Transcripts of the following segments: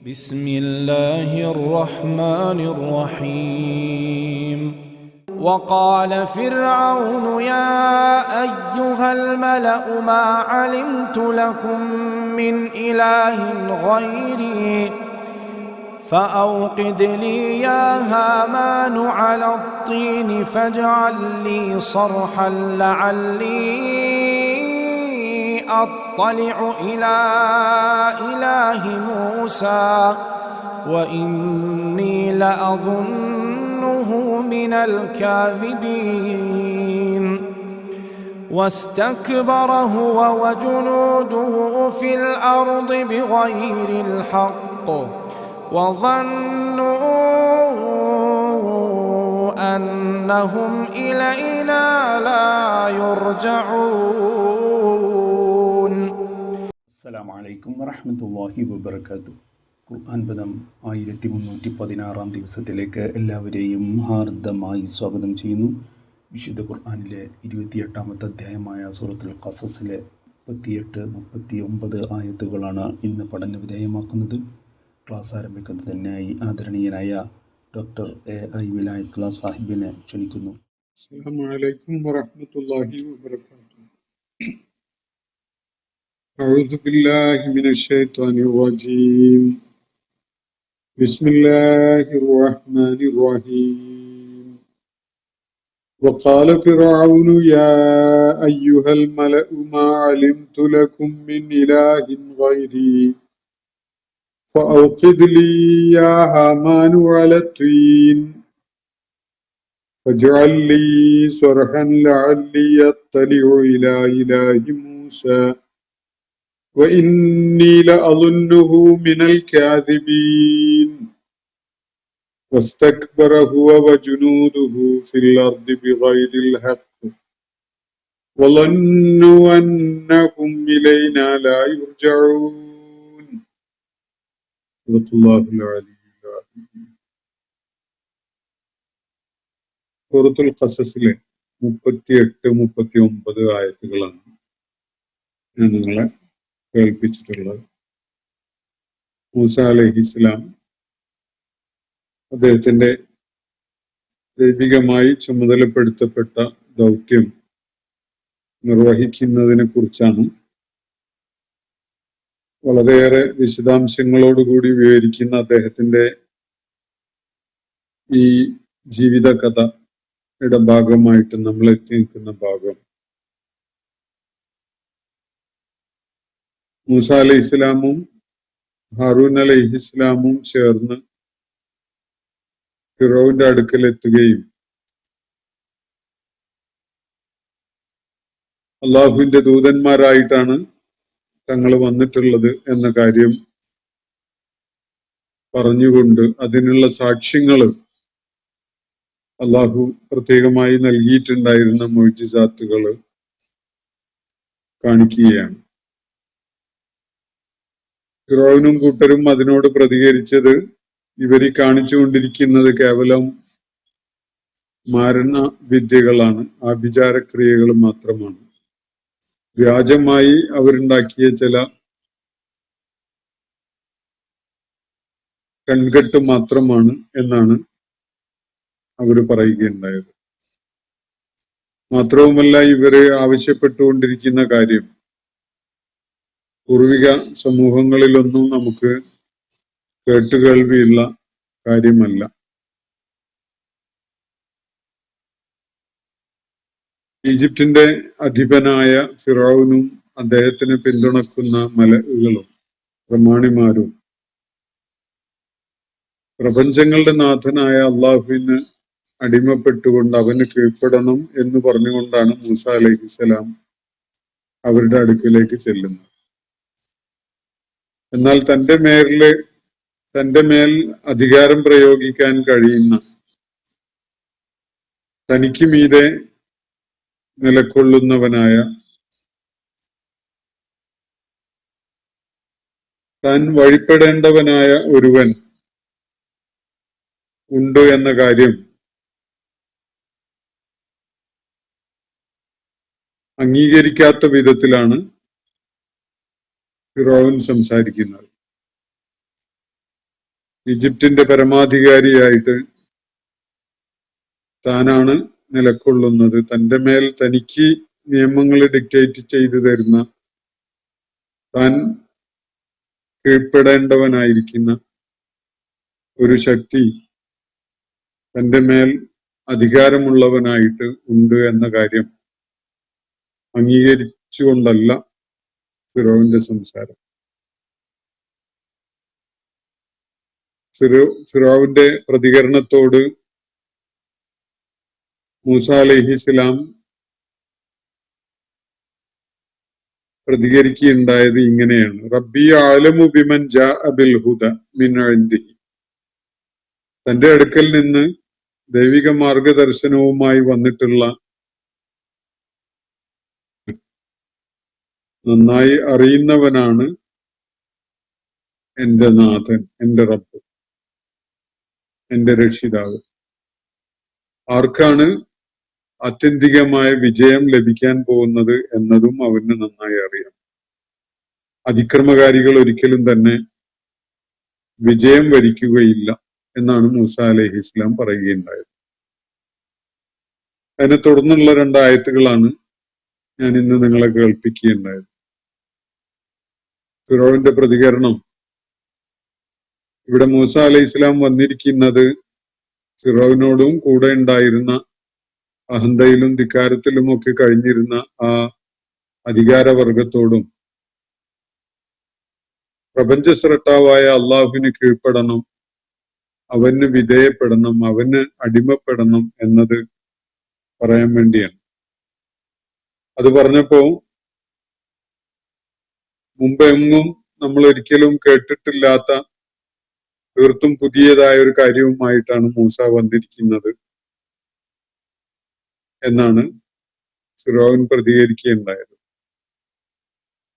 بسم الله الرحمن الرحيم. وقال فرعون يا أيها الملأ ما علمت لكم من إله غيري فأوقد لي يا هامان على الطين فاجعل لي صرحا لعلي أطلع إلى إله موسى وإني لأظنه من الكاذبين واستكبر هو وجنوده في الأرض بغير الحق وظنوا أنهم إلينا لا يرجعون. السلام عليكم ورحمة الله وبركاته. ഖുർആൻ പദം 1316 ദിവസത്തിലേക്ക് എല്ലാവരെയും ഹാർദമായി സ്വാഗതം ചെയ്യുന്നു. വിശുദ്ധ ഖുർആനിലെ 28-ാമത്തെ അധ്യായമായ സൂറത്തുൽ ഖസസിലെ 38-39 ആയത്തുകളാണ് ഇന്ന് പഠന വിധേയമാക്കുന്നത്. ക്ലാസ് ആരംഭിക്കുന്നതിനായി ആദരണീയനായ ഡോക്ടർ AI വിലായത്തുള്ള സാഹിബിനെ ക്ഷണിക്കുന്നു. അസ്സലാമു അലൈക്കും വറഹ്മത്തുള്ളാഹി വബറകാതുഹു. അഊദു ബില്ലാഹി മിനശ് ശൈത്വാനിർ റജീം. ബിസ്മില്ലാഹിർ റഹ്മാനിർ റഹീം. വഖാല ഫിർഔനു യാ അയ്യുഹൽ മലഉ മാ അലിംതു ലക്കും മിൻ ഇലാഹിൻ ഗൈരി ഫഔഖിദ് ലീ യാ ഹാമാനു അലാ الطين فاجعل لي صرحا لعلي أطلع إلى إله موسى وإني لأظنه من الكاذبين واستكبر هو وجنوده في الأرض بغير الحق وظنوا أنهم إلينا لا يرجعون. صدق الله العلي العظيم. സൂറത്തുൽ ഖസസിലെ 38-39 ആയത്തുകളാണ് ഞാൻ നിങ്ങളെ കേൾപ്പിച്ചിട്ടുള്ളത്. മൂസ അലൈഹിസ്സലാം അദ്ദേഹത്തിന്റെ ദൈവികമായി ചുമതലപ്പെടുത്തപ്പെട്ട ദൗത്യം നിർവഹിക്കുന്നതിനെ കുറിച്ചാണ് വളരെയേറെ വിശദാംശങ്ങളോടുകൂടി വിവരിക്കുന്ന അദ്ദേഹത്തിന്റെ ഈ ജീവിത കഥയുടെ ഭാഗമായിട്ട് നമ്മൾ എത്തി നിൽക്കുന്ന ഭാഗം മൂസ അലൈഹി ഇസ്ലാമും ഹാറൂൻ അലൈഹി ഇസ്ലാമും ചേർന്ന് ഫിറൗന്റെ അടുക്കൽ എത്തുകയും അള്ളാഹുവിന്റെ ദൂതന്മാരായിട്ടാണ് തങ്ങൾ വന്നിട്ടുള്ളത് എന്ന കാര്യം പറഞ്ഞുകൊണ്ട് അതിനുള്ള സാക്ഷ്യങ്ങൾ അള്ളാഹു പ്രത്യേകമായി നൽകിയിട്ടുണ്ടായിരുന്ന മുഅ്ജിസാത്തുകൾ കാണിക്കുകയാണ്. ഫിറൗനും കൂട്ടരും അതിനോട് പ്രതികരിച്ചത് ഇവര് കാണിച്ചുകൊണ്ടിരിക്കുന്നത് കേവലം മാരണ വിദ്യകളാണ്, ആഭിചാരക്രിയകൾ മാത്രമാണ്, വ്യാജമായി അവരുണ്ടാക്കിയ ചില കൺകെട്ട് മാത്രമാണ് എന്നാണ് അവർ പറയുകയുണ്ടായത്. മാത്രവുമല്ല, ഇവര് ആവശ്യപ്പെട്ടുകൊണ്ടിരിക്കുന്ന കാര്യം പൂർവിക സമൂഹങ്ങളിലൊന്നും നമുക്ക് കേട്ടുകേൾവിയുള്ള കാര്യമല്ല. ഈജിപ്തിന്റെ അധിപനായ ഫിറൗനും അദ്ദേഹത്തിന് പിന്തുണക്കുന്ന മലകളും പ്രമാണിമാരും പ്രപഞ്ചങ്ങളുടെ നാഥനായ അള്ളാഹുവിന് അടിമപ്പെട്ടുകൊണ്ട് അവന് കീഴ്പ്പെടണം എന്ന് പറഞ്ഞുകൊണ്ടാണ് മൂസ അലൈഹിസ്സലാം അവരുടെ അടുക്കിലേക്ക് ചെല്ലുന്നത്. എന്നാൽ തന്റെ മേൽ അധികാരം പ്രയോഗിക്കാൻ കഴിയുന്ന, തനിക്ക് മീതെ നിലകൊള്ളുന്നവനായ, താൻ വഴിപ്പെടേണ്ടവനായ ഒരുവൻ ഉണ്ട് എന്ന കാര്യം അംഗീകരിക്കാത്ത വിധത്തിലാണ് ഫിറഔൻ സംസാരിക്കുന്നത്. ഈജിപ്തിന്റെ പരമാധികാരിയായിട്ട് താനാണ് നിലകൊള്ളുന്നത്. തന്റെ മേൽ തനിക്ക് നിയമങ്ങൾ ഡിക്റ്റേറ്റ് ചെയ്തു തരുന്ന, താൻ കീഴ്പ്പെടേണ്ടവനായിരിക്കുന്ന ഒരു ശക്തി തന്റെ മേൽ അധികാരമുള്ളവനായിട്ട് ഉണ്ട് എന്ന കാര്യം അംഗീകരിച്ചുകൊണ്ടല്ല ഫിറോവിന്റെ സംസാരം. ഫിറോവിന്റെ പ്രതികരണത്തോട് മൂസ അലൈഹിസ്സലാം പ്രതികരിക്കുകയുണ്ടായത് ഇങ്ങനെയാണ്: റബ്ബി അഅലമു ബിമൻ ജാഅ ബിൽ ഹുദ മിൻ ഇൻദിഹി. തന്റെ അടുക്കൽ നിന്ന് ദൈവിക മാർഗദർശനവുമായി വന്നിട്ടുള്ള നന്നായി അറിയുന്നവനാണ് എന്റെ നാഥൻ, എന്റെ റബ്ബ്, എന്റെ രക്ഷിതാവ്. ആർക്കാണ് ആത്യന്തികമായ വിജയം ലഭിക്കാൻ പോകുന്നത് എന്നതും അവന് നന്നായി അറിയാം. അതിക്രമകാരികൾ ഒരിക്കലും തന്നെ വിജയം വരിക്കുകയില്ല എന്നാണ് മൂസ അലൈഹിസ്സലാം പറയുകയുണ്ടായത്. അതിനെ തുടർന്നുള്ള 2 ആയത്തുകളാണ് ഞാൻ ഇന്ന് നിങ്ങളെ കേൾപ്പിക്കുകയുണ്ടായത്. ഫിറോവിന്റെ പ്രതികരണം. ഇവിടെ മൂസ അലൈഹിസ്സലാം വന്നിരിക്കുന്നത് ഫിറോവിനോടും കൂടെ ഉണ്ടായിരുന്ന അഹന്തയിലും ധിക്കാരത്തിലും ഒക്കെ കഴിഞ്ഞിരുന്ന ആ അധികാരവർഗത്തോടും പ്രപഞ്ച സ്രഷ്ടാവായ അള്ളാഹുവിന് കീഴ്പ്പെടണം, അവന് വിധേയപ്പെടണം, അവന് അടിമപ്പെടണം എന്നത് പറയാൻ വേണ്ടിയാണ്. അത് പറഞ്ഞപ്പോ മുമ്പെങ്ങും നമ്മൾ ഒരിക്കലും കേട്ടിട്ടില്ലാത്ത തീർത്തും പുതിയതായ ഒരു കാര്യവുമായിട്ടാണ് മൂസ വന്നിരിക്കുന്നത് എന്നാണ് ഫിറോവൻ പ്രതികരിക്കുകയുണ്ടായത്.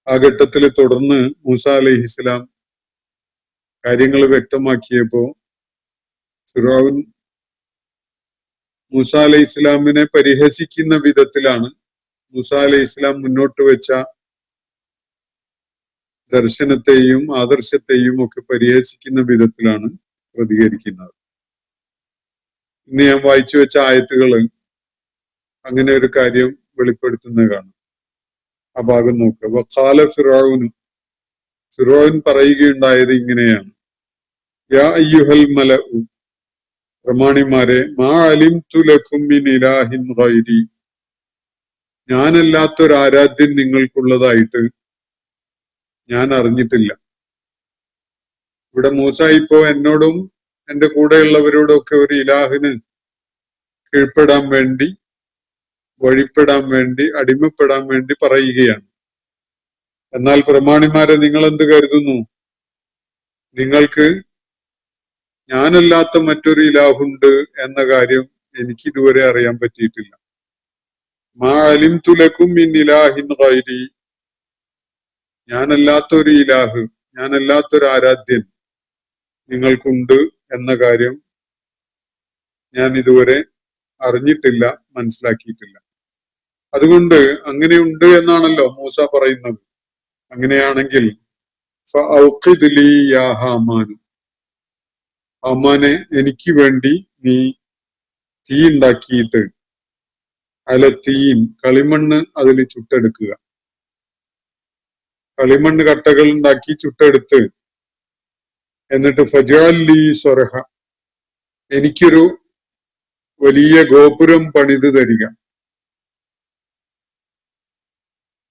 ആ ഘട്ടത്തിൽ തുടർന്ന് മൂസ അലൈഹിസ്സലാം കാര്യങ്ങൾ വ്യക്തമാക്കിയപ്പോ ഫിറോവൻ മൂസ അലൈഹിസ്സലാമിനെ പരിഹസിക്കുന്ന വിധത്തിലാണ്, മൂസ അലൈഹിസ്സലാം മുന്നോട്ട് വെച്ച ദർശനത്തെയും ആദർശത്തെയും ഒക്കെ പരിഹസിക്കുന്ന വിധത്തിലാണ് പ്രതികരിക്കുന്നത്. ഇന്ന് ഞാൻ വായിച്ചു വെച്ച ആയത്തുകള് അങ്ങനെ ഒരു കാര്യം വെളിപ്പെടുത്തുന്നത് കാണാം. ആ ഭാഗം നോക്കുക. വഖാല ഫിറഔനു, ഫിറഔൻ പറയുകയുണ്ടായത് ഇങ്ങനെയാണ്: യാ അയ്യുഹൽ മലഉ, പ്രമാണിമാരെ, മാ അലിംതു ലക്കും മിൻ ഇലാഹിൻ ഗൈരി, ഞാനല്ലാത്തൊരു ആരാധ്യൻ നിങ്ങൾക്കുള്ളതായിട്ട് ഞാൻ അറിഞ്ഞിട്ടില്ല. ഇവിടെ മൂസ ഇപ്പോ എന്നോടും എന്റെ കൂടെയുള്ളവരോടും ഒക്കെ ഒരു ഇലാഹിന് കീഴ്പ്പെടാൻ വേണ്ടി, വഴിപ്പെടാൻ വേണ്ടി, അടിമപ്പെടാൻ വേണ്ടി പറയുകയാണ്. എന്നാൽ പ്രമാണിമാരെ, നിങ്ങൾ എന്ത് കരുതുന്നു? നിങ്ങൾക്ക് ഞാനല്ലാത്ത മറ്റൊരു ഇലാഹുണ്ട് എന്ന കാര്യം എനിക്ക് ഇതുവരെ അറിയാൻ പറ്റിയിട്ടില്ല. മാ അലിംതു ലക്കും മിൻ ഇലാഹിൻ ഗൈരി, ഞാനല്ലാത്തൊരു ഇലാഹ്, ഞാനല്ലാത്തൊരു ആരാധ്യൻ നിങ്ങൾക്കുണ്ട് എന്ന കാര്യം ഞാൻ ഇതുവരെ അറിഞ്ഞിട്ടില്ല, മനസ്സിലാക്കിയിട്ടില്ല. അതുകൊണ്ട് അങ്ങനെയുണ്ട് എന്നാണല്ലോ മൂസ പറയുന്നത്. അങ്ങനെയാണെങ്കിൽ ഫഔഖിദ് ലീ യാ ഹാമാൻ, ഹാമാനെ, എനിക്ക് വേണ്ടി നീ തീ ഉണ്ടാക്കിയിട്ട്, തീൻ കളിമണ്ണ് അതിൽ ചുട്ടെടുക്കുക. കളിമണ്ണ് കട്ടകൾ ഉണ്ടാക്കി ചുട്ടെടുത്ത്, എന്നിട്ട് ഫജഅൽ ലീ സ്വറഹ, എനിക്കൊരു വലിയ ഗോപുരം പണിത് തരിക.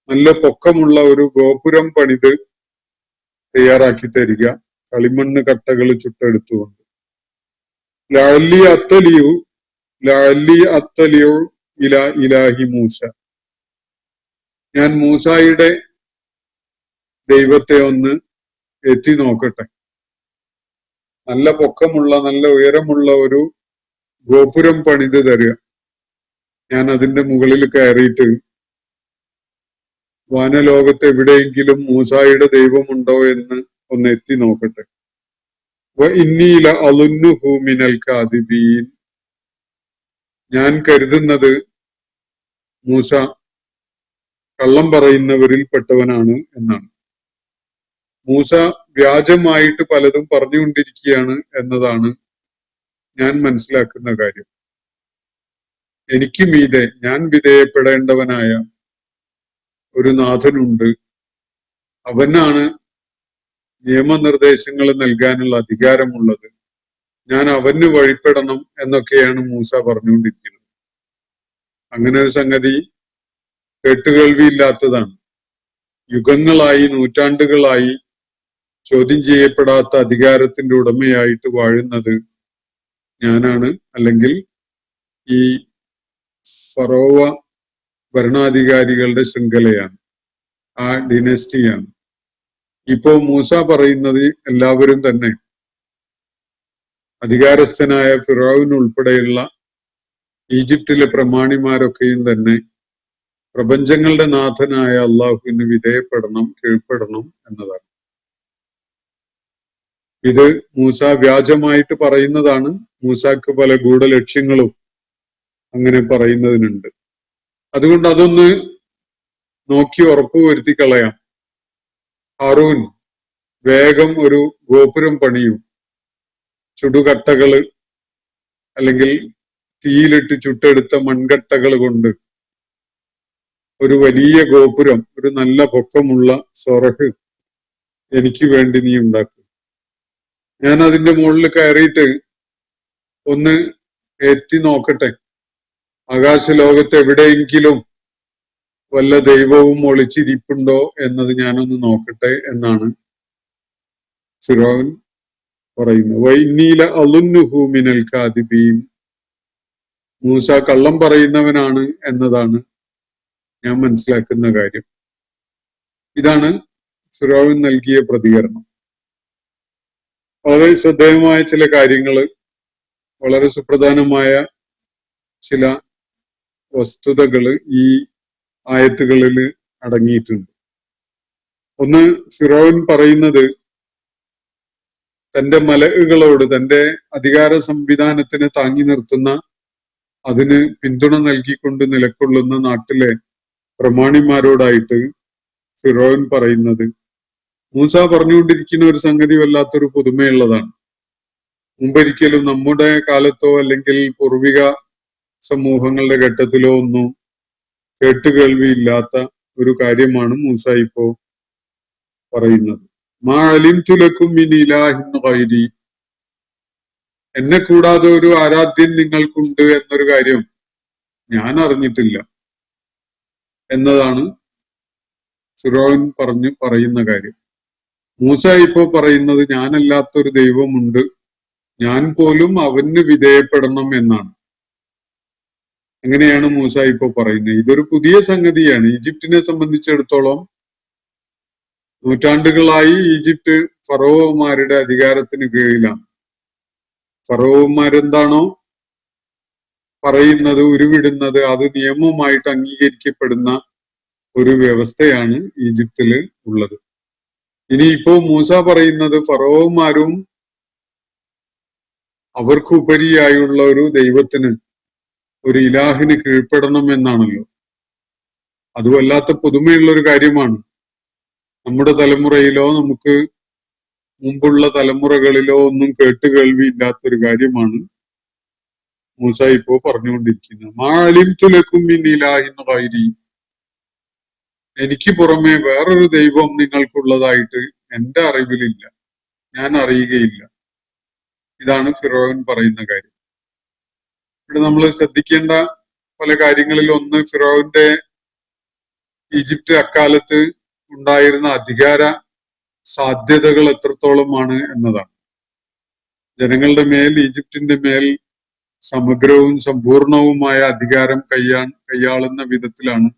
നല്ല പൊക്കമുള്ള ഒരു ഗോപുരം പണിത് തയ്യാറാക്കി തരിക, കളിമണ്ണ് കട്ടകൾ ചുട്ടെടുത്തുകൊണ്ട്. ലഅല്ലി അത്തലിയു ഇലാ ഇലാഹി മൂസ, ഞാൻ മൂസായുടെ ദൈവത്തെ ഒന്ന് എത്തി നോക്കട്ടെ. നല്ല പൊക്കമുള്ള, നല്ല ഉയരമുള്ള ഒരു ഗോപുരം പണിത് തരിക. ഞാൻ അതിന്റെ മുകളിൽ കയറിയിട്ട് വാനലോകത്ത് എവിടെയെങ്കിലും മൂസായുടെ ദൈവമുണ്ടോ എന്ന് ഒന്ന് എത്തി നോക്കട്ടെ. വഇന്നീ ലഅളുന്നുഹു മിനൽ കാദിബീൻ, ഞാൻ കരുതുന്നത് മൂസ കള്ളം പറയുന്നവരിൽ പെട്ടവനാണ് എന്നാണ്. മൂസ വ്യാജമായിട്ട് പലതും പറഞ്ഞുകൊണ്ടിരിക്കുകയാണ് എന്നതാണ് ഞാൻ മനസ്സിലാക്കുന്ന കാര്യം. എനിക്ക് മീതെ ഞാൻ വിധേയപ്പെടേണ്ടവനായ ഒരു നാഥനുണ്ട്. അവനാണ് നിയമനിർദ്ദേശങ്ങൾ നൽകാനുള്ള അധികാരമുള്ളത്. ഞാൻ അവന് വഴിപ്പെടണം എന്നൊക്കെയാണ് മൂസ പറഞ്ഞുകൊണ്ടിരിക്കുന്നത്. അങ്ങനെ ഒരു സംഗതി കേട്ടുകേൾവിയില്ലാത്തതാണ്. യുഗങ്ങളായി, നൂറ്റാണ്ടുകളായി ചോദ്യം ചെയ്യപ്പെടാത്ത അധികാരത്തിന്റെ ഉടമയായിട്ട് വാഴുന്നത് ഞാനാണ്, അല്ലെങ്കിൽ ഈ ഫറോവ ഭരണാധികാരികളുടെ ശൃംഖലയാണ്, ആ ഡിനസ്റ്റിയാണ്. ഇപ്പോ മൂസ പറയുന്നത് എല്ലാവരും തന്നെ, അധികാരസ്ഥനായ ഫിറഔൻ ഉൾപ്പെടെയുള്ള ഈജിപ്തിലെ പ്രമാണിമാരൊക്കെയും തന്നെ പ്രപഞ്ചങ്ങളുടെ നാഥനായ അള്ളാഹുവിന് വിധേയപ്പെടണം, കീഴ്പ്പെടണം എന്നതാണ്. ഇത് മൂസ വ്യാജമായിട്ട് പറയുന്നതാണ്. മൂസാക്ക് പല ഗൂഢലക്ഷ്യങ്ങളും അങ്ങനെ പറയുന്നതിനുണ്ട്. അതുകൊണ്ട് അതൊന്ന് നോക്കി ഉറപ്പുവരുത്തി കളയാം. ഹാറൂൻ വേഗം ഒരു ഗോപുരം പണിയൂ. ചുടുകട്ടകള് അല്ലെങ്കിൽ തീയിലിട്ട് ചുട്ടെടുത്ത മൺകട്ടകൾ കൊണ്ട് ഒരു വലിയ ഗോപുരം, ഒരു നല്ല പൊക്കമുള്ള സൊറഹ് എനിക്ക് വേണ്ടി നീ ഉണ്ടാക്കും. ഞാൻ അതിന്റെ മുകളിൽ കയറിയിട്ട് ഒന്ന് എത്തി നോക്കട്ടെ, ആകാശ ലോകത്ത് എവിടെയെങ്കിലും വല്ല ദൈവവും ഒളിച്ചിരിപ്പുണ്ടോ എന്നത് ഞാനൊന്ന് നോക്കട്ടെ എന്നാണ് ഫിറഔൻ പറയുന്നത്. വൈന്നീല അളുന്നുഹു മിനൽ കാദിബീൻ, മൂസ കള്ളം പറയുന്നവനാണ് എന്നതാണ് ഞാൻ മനസ്സിലാക്കുന്ന കാര്യം. ഇതാണ് ഫിറഔൻ നൽകിയ പ്രതികരണം. വളരെ ശ്രദ്ധേയമായ ചില കാര്യങ്ങള്, വളരെ സുപ്രധാനമായ ചില വസ്തുതകള് ഈ ആയത്തുകളിൽ അടങ്ങിയിട്ടുണ്ട്. ഒന്ന്, ഫിറഔൻ പറയുന്നത് തന്റെ മലകളോട്, തന്റെ അധികാര സംവിധാനത്തിന് താങ്ങി നിർത്തുന്ന, അതിന് പിന്തുണ നൽകിക്കൊണ്ട് നിലകൊള്ളുന്ന നാട്ടിലെ പ്രമാണിമാരോടായിട്ട് ഫിറഔൻ പറയുന്നത്, മൂസ പറഞ്ഞുകൊണ്ടിരിക്കുന്ന ഒരു സംഗതി വല്ലാത്തൊരു പുതുമയുള്ളതാണ്. മുമ്പൊരിക്കലും നമ്മുടെ കാലത്തോ അല്ലെങ്കിൽ പൂർവിക സമൂഹങ്ങളുടെ ഘട്ടത്തിലോ ഒന്നും കേട്ടുകേൾവിയില്ലാത്ത ഒരു കാര്യമാണ് മൂസ ഇപ്പോ പറയുന്നത്. മാ അലിംതു ലക്കും മിൻ ഇലാഹിൻ ഗൈരി, എന്നെ കൂടാതെ ഒരു ആരാധ്യൻ നിങ്ങൾക്കുണ്ട് എന്നൊരു കാര്യം ഞാൻ അറിഞ്ഞിട്ടില്ല എന്നതാണ് ഫിറഔൻ പറയുന്ന കാര്യം. മൂസ ഇപ്പോ പറയുന്നത് ഞാനല്ലാത്തൊരു ദൈവമുണ്ട്, ഞാൻ പോലും അവന് വിധേയപ്പെടണം എന്നാണ്. അങ്ങനെയാണ് മൂസ ഇപ്പോ പറയുന്നത്. ഇതൊരു പുതിയ സംഗതിയാണ്. ഈജിപ്തിനെ സംബന്ധിച്ചിടത്തോളം നൂറ്റാണ്ടുകളായി ഈജിപ്ത് ഫറോവമാരുടെ അധികാരത്തിന് കീഴിലാണ്. ഫറോവന്മാരെന്താണോ പറയുന്നത്, ഉരുവിടുന്നത്, അത് നിയമമായിട്ട് അംഗീകരിക്കപ്പെടുന്ന ഒരു വ്യവസ്ഥയാണ് ഈജിപ്തില് ഉള്ളത്. ഇനിയിപ്പോ മൂസ പറയുന്നത് ഫറോവന്മാരും അവർക്കുപരിയായുള്ള ഒരു ദൈവത്തിന്, ഒരു ഇലാഹിന് കീഴ്പ്പെടണം എന്നാണല്ലോ. അത് വല്ലാത്ത പുതുമയുള്ള ഒരു കാര്യമാണ്. നമ്മുടെ തലമുറയിലോ നമുക്ക് മുമ്പുള്ള തലമുറകളിലോ ഒന്നും കേട്ടുകേൾവിയില്ലാത്തൊരു കാര്യമാണ് മൂസ ഇപ്പോ പറഞ്ഞുകൊണ്ടിരിക്കുന്നത്. മാ അലിംതു ലക്കും മിൻ ഇലാഹിൻ ഗൈരി, എനിക്ക് പുറമെ വേറൊരു ദൈവം നിങ്ങൾക്കുള്ളതായിട്ട് എന്റെ അറിവിലില്ല, ഞാൻ അറിയുകയില്ല. ഇതാണ് ഫിറഔൻ പറയുന്ന കാര്യം. ഇവിടെ നമ്മൾ ശ്രദ്ധിക്കേണ്ട പല കാര്യങ്ങളിൽ ഒന്ന്, ഫിറഔന്റെ ഈജിപ്ത് അക്കാലത്ത് ഉണ്ടായിരുന്ന അധികാര സാധ്യതകൾ എത്രത്തോളമാണ് എന്നതാണ്. ജനങ്ങളുടെ മേൽ, ഈജിപ്തിന്റെ മേൽ സമഗ്രവും സമ്പൂർണവുമായ അധികാരം കൈയാളുന്ന വിധത്തിലാണ്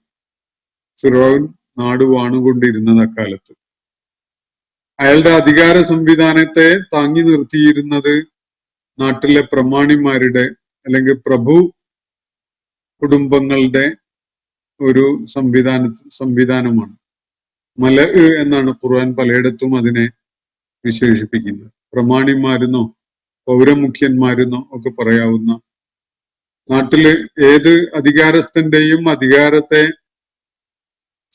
ഫിറഔൻ നാട് വാണുകൊണ്ടിരുന്നത് അക്കാലത്ത്. അയാളുടെ അധികാര സംവിധാനത്തെ താങ്ങി നിർത്തിയിരുന്നത് നാട്ടിലെ പ്രമാണിമാരുടെ അല്ലെങ്കിൽ പ്രഭു കുടുംബങ്ങളുടെ ഒരു സംവിധാനമാണ്. മല എന്നാണ് ഖുർആൻ പലയിടത്തും അതിനെ വിശേഷിപ്പിക്കുന്നത്. പ്രമാണിമാരെന്നോ പൗരമുഖ്യന്മാരെന്നോ ഒക്കെ പറയാവുന്ന, നാട്ടില് ഏത് അധികാരസ്ഥന്റെയും അധികാരത്തെ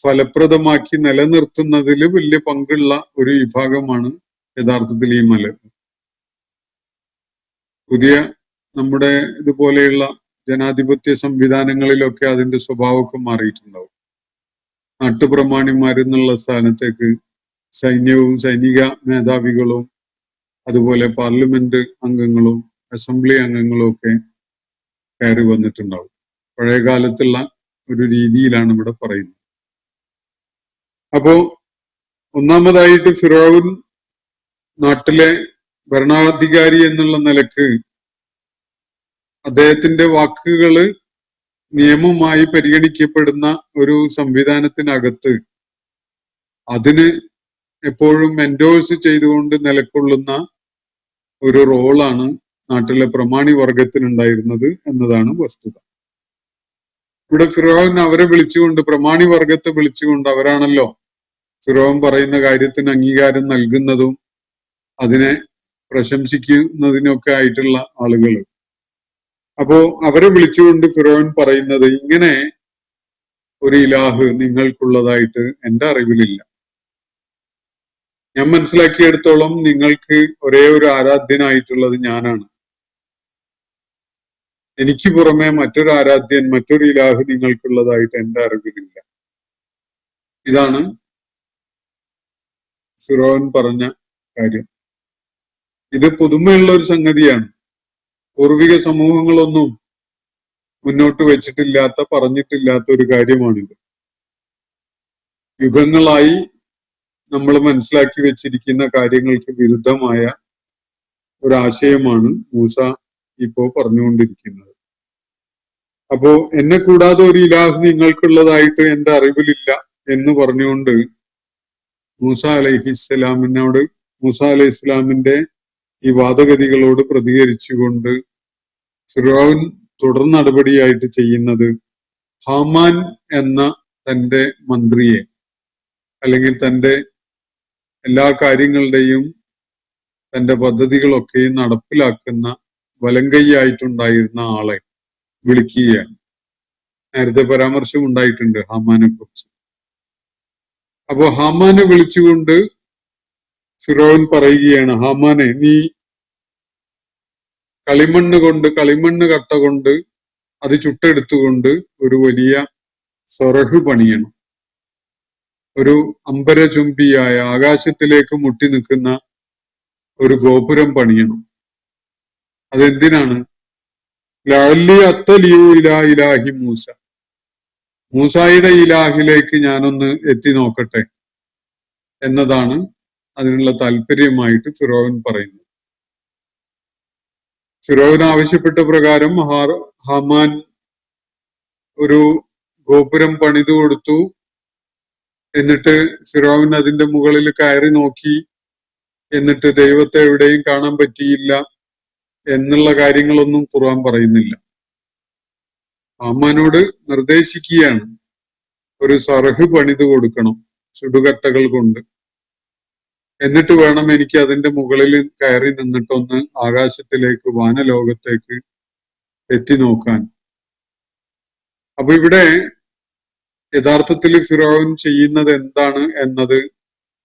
ഫലപ്രദമാക്കി നിലനിർത്തുന്നതിൽ വലിയ പങ്കുള്ള ഒരു വിഭാഗമാണ് യഥാർത്ഥത്തിൽ ഈ മല. പുതിയ നമ്മുടെ ഇതുപോലെയുള്ള ജനാധിപത്യ സംവിധാനങ്ങളിലൊക്കെ അതിന്റെ സ്വഭാവമൊക്കെ മാറിയിട്ടുണ്ടാവും. നാട്ടുപ്രമാണിമാരെന്നുള്ള സ്ഥാനത്തേക്ക് സൈന്യവും സൈനിക മേധാവികളും അതുപോലെ പാർലമെന്റ് അംഗങ്ങളും അസംബ്ലി അംഗങ്ങളും ഒക്കെ കയറി വന്നിട്ടുണ്ടാവും. പഴയ കാലത്തുള്ള ഒരു രീതിയിലാണ് ഇവിടെ പറയുന്നത്. അപ്പോ ഒന്നാമതായിട്ട് ഫിറഔൻ നാട്ടിലെ ഭരണാധികാരി എന്നുള്ള നിലക്ക് അദ്ദേഹത്തിന്റെ വാക്കുകള് നിയമമായി പരിഗണിക്കപ്പെടുന്ന ഒരു സംവിധാനത്തിനകത്ത് അതിന് എപ്പോഴും എൻഡോഴ്സ് ചെയ്തുകൊണ്ട് നിലകൊള്ളുന്ന ഒരു റോളാണ് നാട്ടിലെ പ്രമാണി വർഗത്തിനുണ്ടായിരുന്നത് എന്നതാണ് വസ്തുത. ഇവിടെ ഫിറഔൻ അവരെ വിളിച്ചുകൊണ്ട്, പ്രമാണി വർഗത്തെ വിളിച്ചുകൊണ്ട്, അവരാണല്ലോ ഫിറഔൻ പറയുന്ന കാര്യത്തിന് അംഗീകാരം നൽകുന്നതും അതിനെ പ്രശംസിക്കുന്നതിനൊക്കെ ആയിട്ടുള്ള ആളുകൾ. അപ്പോ അവരെ വിളിച്ചുകൊണ്ട് ഫിറഔൻ പറയുന്നത്, ഇങ്ങനെ ഒരു ഇലാഹ് നിങ്ങൾക്കുള്ളതായിട്ട് എന്റെ അറിവിലില്ല. ഞാൻ മനസ്സിലാക്കിയെടുത്തോളം നിങ്ങൾക്ക് ഒരേ ഒരു ആരാധ്യനായിട്ടുള്ളത് ഞാനാണ്. എനിക്ക് പുറമെ മറ്റൊരു ആരാധ്യൻ, മറ്റൊരു ഇലാഹ് നിങ്ങൾക്കുള്ളതായിട്ട് എന്റെ അറിവിലില്ല. ഇതാണ് ഫിറഔൻ പറഞ്ഞ കാര്യം. ഇത് പുതുമയുള്ള ഒരു സംഗതിയാണ്. പൂർവിക സമൂഹങ്ങളൊന്നും മുന്നോട്ട് വെച്ചിട്ടില്ലാത്ത, പറഞ്ഞിട്ടില്ലാത്ത ഒരു കാര്യമാണിത്. യുഗങ്ങളായി നമ്മൾ മനസ്സിലാക്കി വെച്ചിരിക്കുന്ന കാര്യങ്ങൾക്ക് വിരുദ്ധമായ ഒരാശയമാണ് മൂസ ഇപ്പോ പറഞ്ഞുകൊണ്ടിരിക്കുന്നത്. അപ്പോ എന്നെ കൂടാതെ ഒരു ഇലാഹ് നിങ്ങൾക്കുള്ളതായിട്ട് എന്റെ അറിവിലില്ല എന്ന് പറഞ്ഞുകൊണ്ട് മൂസ അലൈഹിസ്സലാമിനോട്, മൂസ അലൈഹി ഇസ്ലാമിന്റെ ഈ വാദഗതികളോട് പ്രതികരിച്ചുകൊണ്ട് ഫിറഔൻ തുടർ നടപടിയായിട്ട് ചെയ്യുന്നത്, ഹാമാൻ എന്ന തന്റെ മന്ത്രിയെ, അല്ലെങ്കിൽ തന്റെ എല്ലാ കാര്യങ്ങളുടെയും തന്റെ പദ്ധതികളൊക്കെയും നടപ്പിലാക്കുന്ന വലങ്കൈയായിട്ടുണ്ടായിരുന്ന ആളെ വിളിക്കുകയാണ്. നേരത്തെ പരാമർശം ഉണ്ടായിട്ടുണ്ട് ഹാമാനെ കുറിച്ച്. അപ്പോ ഹാമാനെ വിളിച്ചുകൊണ്ട് ഫിറഔൻ പറയുകയാണ്, ഹാമാനെ, നീ കളിമണ്ണ് കട്ട കൊണ്ട് അത് ചുട്ടെടുത്തുകൊണ്ട് ഒരു വലിയ സ്വറഹ് പണിയണം. ഒരു അമ്പരചുംബിയായ, ആകാശത്തിലേക്ക് മുട്ടി നിൽക്കുന്ന ഒരു ഗോപുരം പണിയണം. അതെന്തിനാണ്? ലഅല്ലി അത്തലിയു ഇലാ ഇലാഹി മൂസ, മൂസായുടെ ഇലാഹിലേക്ക് ഞാനൊന്ന് എത്തി നോക്കട്ടെ എന്നതാണ് അതിനുള്ള താല്പര്യമായിട്ട് ഫിറഔൻ പറയുന്നത്. ഫിറഔൻ ആവശ്യപ്പെട്ട പ്രകാരം ഹാമാൻ ഒരു ഗോപുരം പണിതു കൊടുത്തു. എന്നിട്ട് ഫിറഔൻ അതിന്റെ മുകളിൽ കയറി നോക്കി. എന്നിട്ട് ദൈവത്തെ എവിടെയും കാണാൻ പറ്റിയില്ല എന്നുള്ള കാര്യങ്ങളൊന്നും ഖുർആൻ പറയുന്നില്ല. ഹാമാനോട് നിർദ്ദേശിക്കുകയാണ്, ഒരു സർഹ് പണിതു കൊടുക്കണം ചുടുകട്ടകൾ കൊണ്ട്. എന്നിട്ട് വേണം എനിക്ക് അതിന്റെ മുകളിൽ കയറി നിന്നിട്ടൊന്ന് ആകാശത്തിലേക്ക്, വാനലോകത്തേക്ക് എത്തി നോക്കാൻ. അപ്പൊ ഇവിടെ യഥാർത്ഥത്തിൽ ഫിറഔൻ ചെയ്യുന്നത് എന്താണ് എന്നത്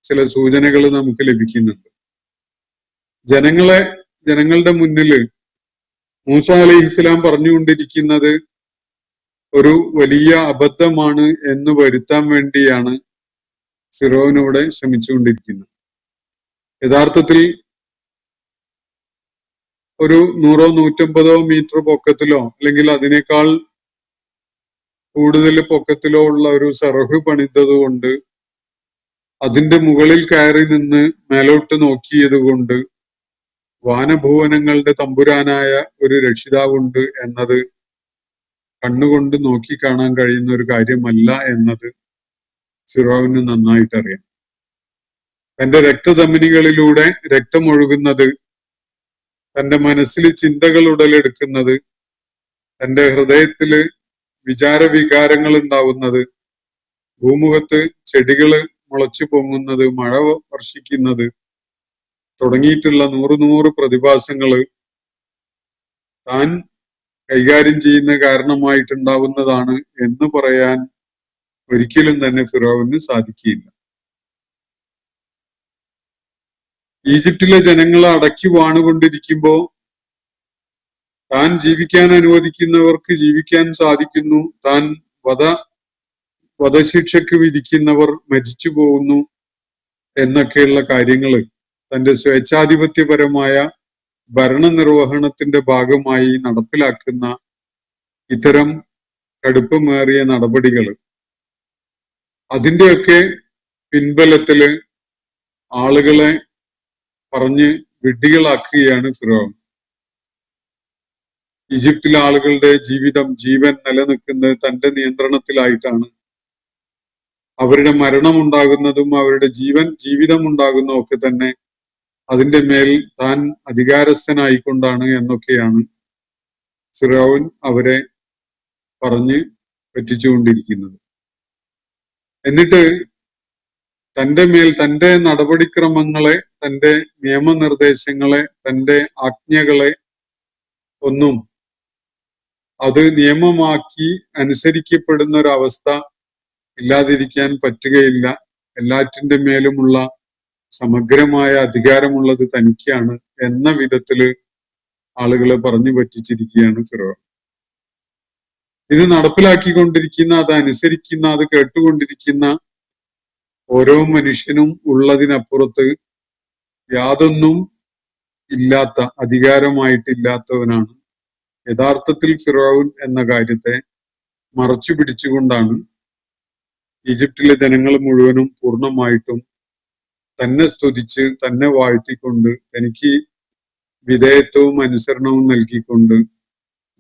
ചില സൂചനകൾ നമുക്ക് ലഭിക്കുന്നുണ്ട്. ജനങ്ങളുടെ മുന്നില് മൂസ അലൈഹിസ്സലാം പറഞ്ഞുകൊണ്ടിരിക്കുന്നത് ഒരു വലിയ അബദ്ധമാണ് എന്ന് വരുത്താൻ വേണ്ടിയാണ് ഫിറഔൻ ഇവിടെ ശ്രമിച്ചുകൊണ്ടിരിക്കുന്നത്. യഥാർത്ഥത്തിൽ ഒരു 100-150 മീറ്റർ പൊക്കത്തിലോ അല്ലെങ്കിൽ അതിനേക്കാൾ കൂടുതൽ പൊക്കത്തിലോ ഉള്ള ഒരു സർഹ് പണിതത് കൊണ്ട്, അതിന്റെ മുകളിൽ കയറി നിന്ന് മേലോട്ട് നോക്കിയത് കൊണ്ട് വാനഭുവനങ്ങളുടെ തമ്പുരാനായ ഒരു രക്ഷിതാവുണ്ട് എന്നത് കണ്ണുകൊണ്ട് നോക്കി കാണാൻ കഴിയുന്ന ഒരു കാര്യമല്ല എന്നത് ഫിറഔന് നന്നായിട്ടറിയാം. തന്റെ രക്തധമനികളിലൂടെ രക്തമൊഴുകുന്നത്, തന്റെ മനസ്സിൽ ചിന്തകൾ ഉടലെടുക്കുന്നത്, തന്റെ ഹൃദയത്തില് വിചാരവികാരങ്ങൾ ഉണ്ടാവുന്നത്, ഭൂമുഖത്ത് ചെടികള് മുളച്ചു പൊങ്ങുന്നത്, മഴ വർഷിക്കുന്നത് തുടങ്ങിയിട്ടുള്ള 100 പ്രതിഭാസങ്ങള് താൻ കൈകാര്യം ചെയ്യുന്ന കാരണമായിട്ടുണ്ടാവുന്നതാണ് എന്ന് പറയാൻ ഒരിക്കലും തന്നെ ഫിറഔന് സാധിക്കില്ല. ഈജിപ്തിലെ ജനങ്ങളെ അടക്കി വാണുകൊണ്ടിരിക്കുമ്പോ താൻ ജീവിക്കാൻ അനുവദിക്കുന്നവർക്ക് ജീവിക്കാൻ സാധിക്കുന്നു, താൻ വധശിക്ഷയ്ക്ക് വിധിക്കുന്നവർ മരിച്ചു പോകുന്നു എന്നൊക്കെയുള്ള കാര്യങ്ങള് തന്റെ സ്വേച്ഛാധിപത്യപരമായ ഭരണനിർവഹണത്തിന്റെ ഭാഗമായി നടപ്പിലാക്കുന്ന ഇത്തരം കടുപ്പമേറിയ നടപടികൾ, അതിന്റെയൊക്കെ പിൻബലത്തില് ആളുകളെ പറഞ്ഞ് വിഡ്ഢികളാക്കുകയാണ് ഫിറോൻ. ഈജിപ്തിലെ ആളുകളുടെ ജീവൻ നിലനിൽക്കുന്നത് തന്റെ നിയന്ത്രണത്തിലായിട്ടാണ്. അവരുടെ മരണം ഉണ്ടാകുന്നതും അവരുടെ ജീവിതം ഉണ്ടാകുന്നതും ഒക്കെ തന്നെ അതിന്റെ മേൽ താൻ അധികാരസ്ഥനായിക്കൊണ്ടാണ് എന്നൊക്കെയാണ് ഫിറോൻ അവരെ പറഞ്ഞ് പറ്റിച്ചുകൊണ്ടിരിക്കുന്നത്. എന്നിട്ട് തന്റെ മേൽ തന്റെ നടപടിക്രമങ്ങളെ, തന്റെ നിയമനിർദ്ദേശങ്ങളെ, തന്റെ ആജ്ഞകളെ ഒന്നും അത് നിയമമാക്കി അനുസരിക്കപ്പെടുന്ന ഒരവസ്ഥ ഇല്ലാതിരിക്കാൻ പറ്റുകയില്ല. എല്ലാറ്റിന്റെ മേലുമുള്ള സമഗ്രമായ അധികാരമുള്ളത് തനിക്കാണ് എന്ന വിധത്തില് ആളുകളെ പറഞ്ഞു പറ്റിച്ചിരിക്കുകയാണ് ഫിറോൻ. ഇത് നടപ്പിലാക്കിക്കൊണ്ടിരിക്കുന്ന, അത് അനുസരിക്കുന്ന, അത് കേട്ടുകൊണ്ടിരിക്കുന്ന ഓരോ മനുഷ്യനും ഉള്ളതിനപ്പുറത്ത് യാതൊന്നും ഇല്ലാത്ത, അധികാരമായിട്ടില്ലാത്തവനാണ്. യഥാർത്ഥത്തിൽ ഫിറോൻ എന്ന കാര്യത്തെ മറച്ചു പിടിച്ചുകൊണ്ടാണ് ഈജിപ്തിലെ ജനങ്ങൾ മുഴുവനും പൂർണ്ണമായിട്ടും തന്നെ സ്തുതിച്ച് തന്നെ വാഴ്ത്തിക്കൊണ്ട് തനിക്ക് വിധേയത്വവും അനുസരണവും നൽകിക്കൊണ്ട്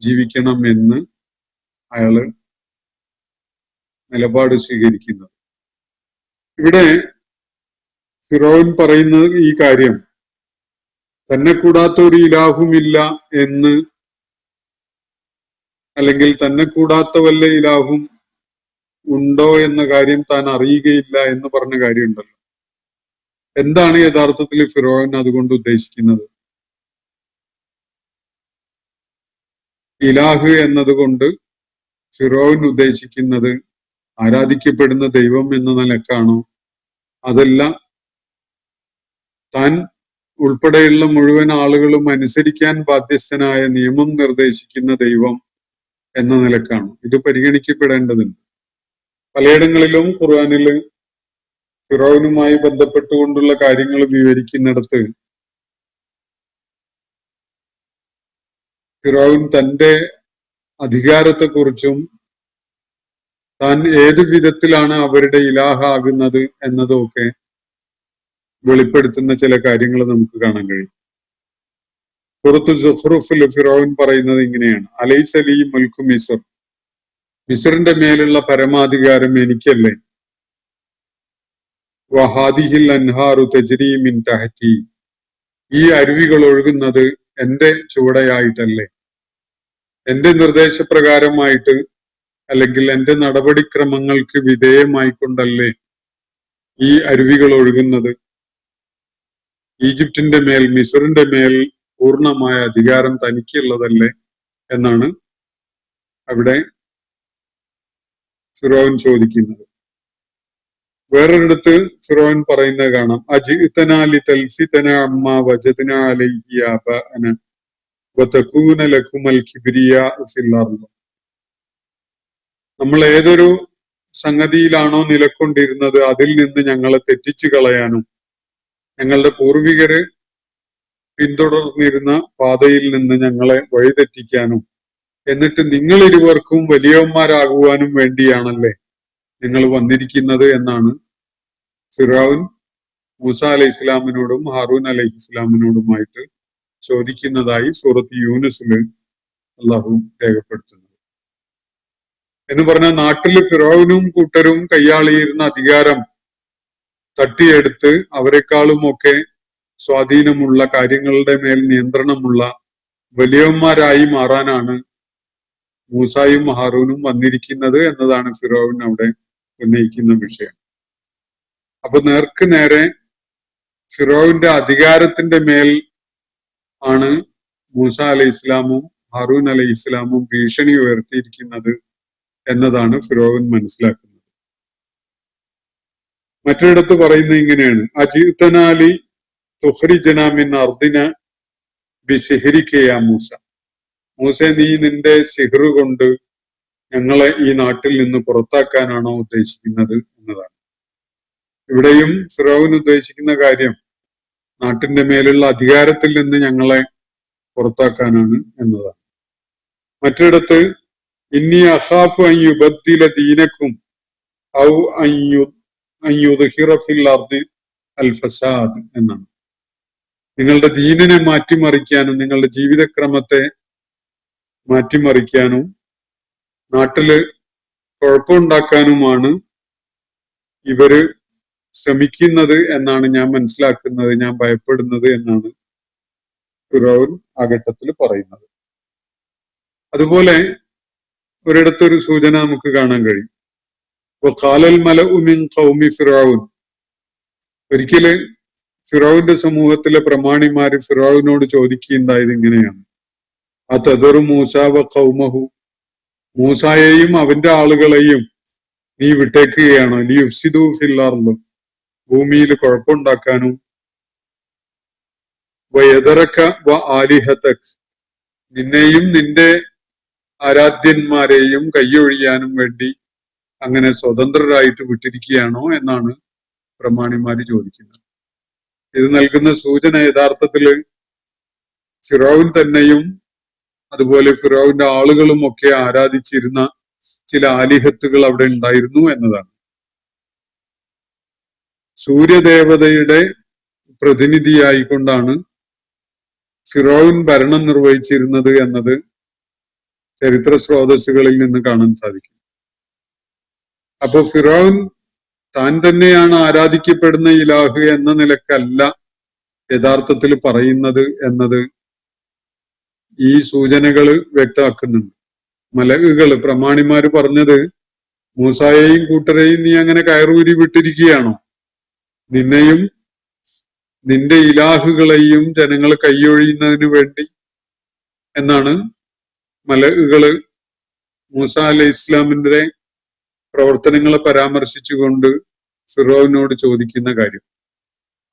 ജീവിക്കണം എന്ന് അയാള് നിലപാട് സ്വീകരിക്കുന്നത്. ഇവിടെ ഫിറോൻ പറയുന്ന ഈ കാര്യം, തന്നെ കൂടാത്ത ഒരു ഇലാഹുമില്ല എന്ന്, അല്ലെങ്കിൽ തന്നെ കൂടാത്ത വല്ല ഇലാഹും ഉണ്ടോ എന്ന കാര്യം താൻ അറിയുകയില്ല എന്ന് പറഞ്ഞ കാര്യമുണ്ടല്ലോ. എന്താണ് യഥാർത്ഥത്തിൽ ഫിറോൻ അതുകൊണ്ട് ഉദ്ദേശിക്കുന്നത്? ഇലാഹ് എന്നതുകൊണ്ട് ഫിറോൻ ഉദ്ദേശിക്കുന്നത് ആരാധിക്കപ്പെടുന്ന ദൈവം എന്ന നിലക്കാണോ, അതല്ല താൻ ഉൾപ്പെടെയുള്ള മുഴുവൻ ആളുകളും അനുസരിക്കാൻ ബാധ്യസ്ഥനായ നിയമം നിർദ്ദേശിക്കുന്ന ദൈവം എന്ന നിലക്കാണോ? ഇത് പരിഗണിക്കപ്പെടേണ്ടതുണ്ട്. പലയിടങ്ങളിലും ഖുർആനില് ഫിറോനുമായി ബന്ധപ്പെട്ടുകൊണ്ടുള്ള കാര്യങ്ങൾ വിവരിക്കുന്നിടത്ത് ഫിറോൻ തന്റെ അധികാരത്തെക്കുറിച്ചും താൻ ഏതു വിധത്തിലാണ് അവരുടെ ഇലാഹാകുന്നത് എന്നതൊക്കെ വെളിപ്പെടുത്തുന്ന ചില കാര്യങ്ങൾ നമുക്ക് കാണാൻ കഴിയും. സൂറത്തു സുഖ്റുഫിൽ ഫിറോൻ പറയുന്നത് ഇങ്ങനെയാണ്: അലൈസ ലീ മുൽക്കു മിസ്ർ, മിസ്റിന്റെ മേലുള്ള പരമാധികാരം എനിക്കല്ലേ? വഹാദിഹിൽ അൻഹാറു തജ്രി മിൻ തഹ്തി, ഈ അരുവികൾ ഒഴുകുന്നത് എന്റെ ചുവടെയായിട്ടല്ലേ? എന്റെ നിർദ്ദേശപ്രകാരമായിട്ട്, അല്ലെങ്കിൽ എന്റെ നടപടിക്രമങ്ങൾക്ക് വിധേയമായിക്കൊണ്ടല്ലേ ഈ അരുവികൾ ഒഴുകുന്നത്? ഈജിപ്തിന്റെ മേൽ, മിസ്റിന്റെ മേൽ പൂർണ്ണമായ അധികാരം തനിക്കുള്ളതല്ലേ എന്നാണ് അവിടെ ഫിറോൻ ചോദിക്കുന്നത്. വേറൊരിടത്ത് ഫിറോൻ പറയുന്നത് കാണാം: അജിഇതനാ ലിതൽഫിതനാ അമ്മാ വജദ്നാ അലൈഹി ആബാഅന വതകൂന ലകുമൽ കിബ്രിയാഉ ഫിൽ അർദ്. നമ്മൾ ഏതൊരു സംഗതിയിലാണോ നിലക്കൊണ്ടിരുന്നത് അതിൽ നിന്ന് ഞങ്ങളെ തെറ്റിച്ചു കളയാനും, ഞങ്ങളുടെ പൂർവികര് പിന്തുടർന്നിരുന്ന പാതയിൽ നിന്ന് ഞങ്ങളെ വഴിതെറ്റിക്കാനും, എന്നിട്ട് നിങ്ങൾ ഇരുവർക്കും വലിയവന്മാരാകുവാനും വേണ്ടിയാണല്ലേ നിങ്ങൾ വന്നിരിക്കുന്നത് എന്നാണ് ഫിറോൻ മൂസ അലൈഹി ഇസ്ലാമിനോടും ഹാറൂൻ അലൈഹി ഇസ്ലാമിനോടുമായിട്ട് ചോദിക്കുന്നതായി സൂറത്ത് യൂനുസിൽ അള്ളാഹു രേഖപ്പെടുത്തുന്നത്. എന്ന് പറഞ്ഞാൽ നാട്ടില് ഫിറോനും കൂട്ടരും കയ്യാളിയിരുന്ന അധികാരം തട്ടിയെടുത്ത് അവരെക്കാളും ഒക്കെ സ്വാധീനമുള്ള, കാര്യങ്ങളുടെ മേൽ നിയന്ത്രണമുള്ള വലിയവന്മാരായി മാറാനാണ് മൂസായും ഹാറൂനും വന്നിരിക്കുന്നത് എന്നതാണ് ഫിറോൻ അവിടെ ഉന്നയിക്കുന്ന വിഷയം. അപ്പൊ നേർക്ക് നേരെ ഫിറോവിന്റെ അധികാരത്തിന്റെ മേൽ ആണ് മൂസ അലൈഹി ഇസ്ലാമും ഹാറൂൻ അലൈഹി ഇസ്ലാമും ഭീഷണി ഉയർത്തിയിരിക്കുന്നത് എന്നതാണ് ഫിറോൻ മനസ്സിലാക്കുന്നത്. മറ്റൊരിടത്ത് പറയുന്നത് ഇങ്ങനെയാണ്: അജിതനാലി തുഖ്രിജന മിൻ അർദിന ബിസിഹ്രിക യാ മൂസ. മൂസ, നീ നിന്റെ സിഹ്ർ കൊണ്ട് ഞങ്ങളെ ഈ നാട്ടിൽ നിന്ന് പുറത്താക്കാനാണോ ഉദ്ദേശിക്കുന്നത് എന്നതാണ്. ഇവിടെയും ഫിറൗൻ ഉദ്ദേശിക്കുന്ന കാര്യം നാട്ടിന്റെ മേലുള്ള അധികാരത്തിൽ നിന്ന് ഞങ്ങളെ പുറത്താക്കാനാണ് എന്നതാണ്. മറ്റിടത്ത് ഇന്നി അഖാഫു അൻ യുബദ്ദില ദീനക്കും ഔ അൻ യുദ്ഹിറ ഫിൽ അർദി അൽ ഫസാദ് എന്നാണ്. നിങ്ങളുടെ ദീനിനെ മാറ്റിമറിക്കാനും നിങ്ങളുടെ ജീവിതക്രമത്തെ മാറ്റിമറിക്കാനും നാട്ടില് കുഴപ്പമുണ്ടാക്കാനുമാണ് ഇവര് ശ്രമിക്കുന്നത് എന്നാണ് ഞാൻ മനസ്സിലാക്കുന്നത്, ഞാൻ ഭയപ്പെടുന്നത് എന്നാണ് ഫിറൗൻ ആ ഘട്ടത്തിൽ പറയുന്നത്. അതുപോലെ ഒരിടത്തൊരു സൂചന നമുക്ക് കാണാൻ കഴിയും. ഖാലൽ മലഉ മിൻ ഖൗമി ഫിറഔൻ. ഒരിക്കല് ഫിറൗന്റെ സമൂഹത്തിലെ പ്രമാണിമാര് ഫിറൗനോട് ചോദിക്കുകയുണ്ടായത് ഇങ്ങനെയാണ്: അതദറു മൂസ വ ഖൗമഹു. മൂസായെയും അവന്റെ ആളുകളെയും നീ വിട്ടേക്കുകയാണോ? ലിയുഫ്സിദു ഫിൽ അർദ്, ഭൂമിയിൽ കുഴപ്പമുണ്ടാക്കാനും, വയദറക വ ആലിഹതക്, നിന്നെയും നിന്റെ ആരാധ്യന്മാരെയും കൈയൊഴിയാനും വേണ്ടി അങ്ങനെ സ്വതന്ത്രരായിട്ട് വിട്ടിരിക്കുകയാണോ എന്നാണ് പ്രമാണിമാര് ചോദിക്കുന്നത്. ഇത് നൽകുന്ന സൂചന യഥാർത്ഥത്തില് ഫിറൗൻ തന്നെയും അതുപോലെ ഫിറൗന്റെ ആളുകളും ഒക്കെ ആരാധിച്ചിരുന്ന ചില ആലിഹത്തുകൾ അവിടെ ഉണ്ടായിരുന്നു എന്നതാണ്. സൂര്യദേവതയുടെ പ്രതിനിധിയായിക്കൊണ്ടാണ് ഫിറൗൻ ഭരണം നിർവഹിച്ചിരുന്നത് എന്നത് ചരിത്ര സ്രോതസ്സുകളിൽ നിന്ന് കാണാൻ സാധിക്കും. അപ്പോ ഫിറൗൻ താൻ തന്നെയാണ് ആരാധിക്കപ്പെടുന്ന ഇലാഹ് എന്ന നിലക്കല്ല യഥാർത്ഥത്തിൽ പറയുന്നത് എന്നത് ഈ സൂചനകൾ വ്യക്തമാക്കുന്നുണ്ട്. മലക്കുകൾ, പ്രമാണിമാര് പറഞ്ഞത് മൂസായെയും കൂട്ടരെയും നീ അങ്ങനെ കയറൂരി വിട്ടിരിക്കുകയാണോ? നിന്നെയും നിന്റെ ഇലാഹുകളെയും ജനങ്ങൾ കൈയൊഴിയുന്നതിന് വേണ്ടി എന്നാണ് മലക്കുകള് മൂസ അലൈഹി ഇസ്ലാമിന്റെ പ്രവർത്തനങ്ങളെ പരാമർശിച്ചുകൊണ്ട് ഫിറോവിനോട് ചോദിക്കുന്ന കാര്യം.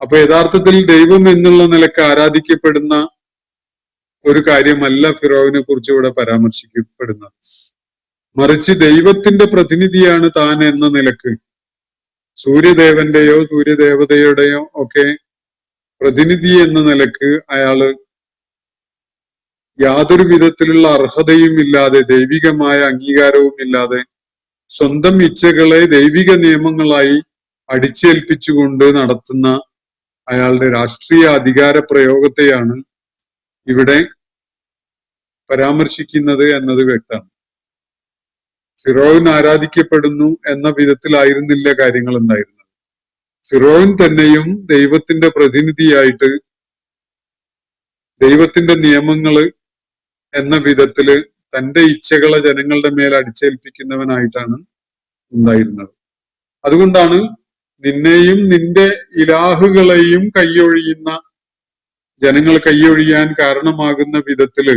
അപ്പൊ യഥാർത്ഥത്തിൽ ദൈവം എന്നുള്ള നിലക്ക് ആരാധിക്കപ്പെടുന്ന ഒരു കാര്യമല്ല ഫിറോവിനെ കുറിച്ച് ഇവിടെ പരാമർശിക്കപ്പെടുന്നത്. മറിച്ച് ദൈവത്തിന്റെ പ്രതിനിധിയാണ് താൻ എന്ന നിലക്ക് സൂര്യദേവന്റെയോ സൂര്യദേവതയുടെയോ ഒക്കെ പ്രതിനിധി എന്ന നിലക്ക് അയാള് യാതൊരു വിധത്തിലുള്ള അർഹതയും ഇല്ലാതെ, ദൈവികമായ അംഗീകാരവും ഇല്ലാതെ സ്വന്തം ഇച്ഛകളെ ദൈവിക നിയമങ്ങളായി അടിച്ചേൽപ്പിച്ചുകൊണ്ട് നടത്തുന്ന അയാളുടെ രാഷ്ട്രീയ അധികാര പ്രയോഗത്തെയാണ് ഇവിടെ പരാമർശിക്കുന്നത് എന്നത് വ്യക്തമാണ്. ഫിറോൻ ആരാധിക്കപ്പെടുന്നു എന്ന വിധത്തിലായിരുന്നില്ല കാര്യങ്ങൾ ഉണ്ടായിരുന്നത്. ഫിറോൻ തന്നെയും ദൈവത്തിന്റെ പ്രതിനിധിയായിട്ട് ദൈവത്തിന്റെ നിയമങ്ങള് എന്ന വിധത്തില് തന്റെ ഇച്ഛകളെ ജനങ്ങളുടെ മേൽ അടിച്ചേൽപ്പിക്കുന്നവനായിട്ടാണ് ഉണ്ടായിരുന്നത്. അതുകൊണ്ടാണ് നിന്നെയും നിന്റെ ഇലാഹുകളെയും കൈയൊഴിയുന്ന ജനങ്ങൾ കൈയൊഴിയാൻ കാരണമാകുന്ന വിധത്തില്